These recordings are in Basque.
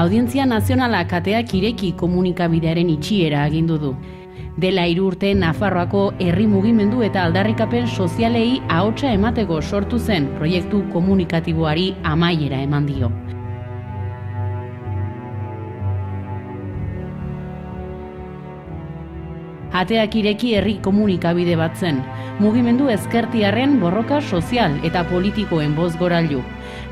Audientzia Nazionalak ateak ireki komunikabidearen itxiera agindu du. Dela 3 urte Nafarroako herri mugimendu eta aldarrikapen sozialei ahotsa emateko sortu zen proiektu komunikatiboari amaiera eman dio. Ateak ireki herri komunikabide bat zen, mugimendu ezkertiarren borroka sozial eta politikoen bozgorailu.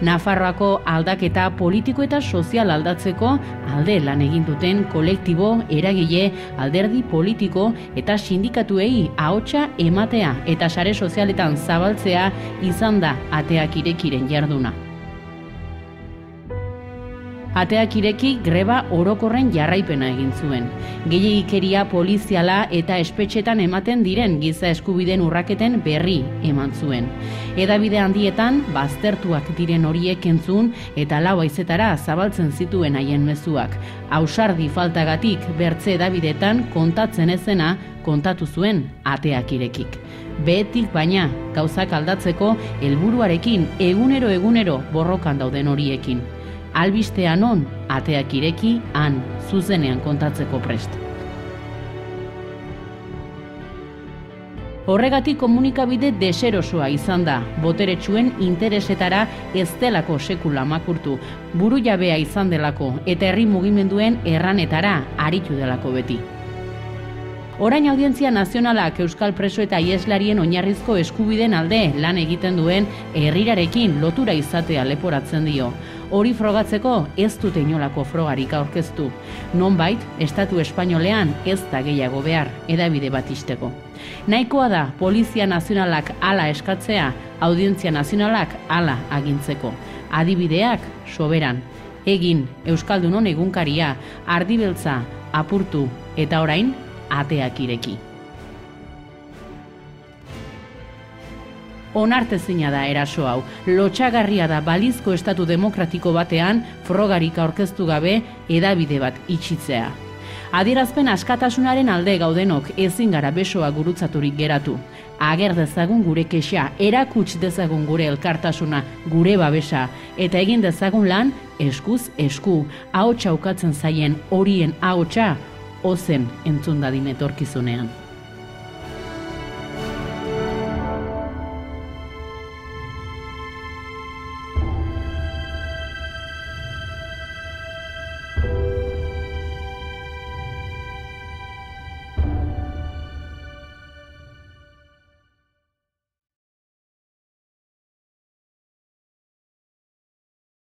Nafarroako aldaketa politiko eta sozial aldatzeko alde lan egin duten kolektibo, eragile, alderdi politiko eta sindikatuei ahotsa ematea eta sare sozialetan zabaltzea izan da ateak irekiren jarduna. Ateak ireki greba orokorren jarraipena egin zuen. Gehiegikeria poliziala eta espetxetan ematen diren giza eskubideen urraketen berri eman zuen. Hedabide handietan baztertuak diren horiek entzun eta 4 haizetara zabaltzen zituen haien mezuak. Ausardi faltagatik bertze hedabideetan kontatzen ezena kontatu zuen ateak irekik. Behetik baina gauzak aldatzeko helburuarekin egunero borrokan dauden horiekin. Albistean on, ateak ireki, han, zuzenean kontatzeko prest. Horregatik komunikabide deserosoa izan da, boteretsuen interesetara ez delako sekula makurtu, burujabea izan delako eta herri mugimenduen erranetara aritu delako beti. Orain Audientzia Nazionalak euskal preso eta ieslarien oinarrizko eskubideen alde lan egiten duen herrirarekin lotura izatea leporatzen dio. Hori frogatzeko ez dute inolako frogarik aurkeztu. Nonbait, Estatu Espainolean ez da gehiago behar, hedabide bat ixteko. Nahikoa da Polizia Nazionalak hala eskatzea, Audientzia Nazionalak hala agintzeko. Adibideak soberan. Egin, Euskaldunon egunkaria, ardibeltza, apurtu, eta orain, ateak ireki. Onartezina da eraso hau, lotsagarria da balizko estatu demokratiko batean frogarik aurkeztu gabe hedabide bat itxitzea. Adierazpen askatasunaren alde gaudenok ezin gara besoa gurutzaturik geratu. Ager dezagun gure kexa, erakuts dezagun gure elkartasuna, gure babesa, eta egin dezagun lan eskuz esku, ahotsa ukatzen zaien horien ahotsa ozen entzun dadin etorkizunean.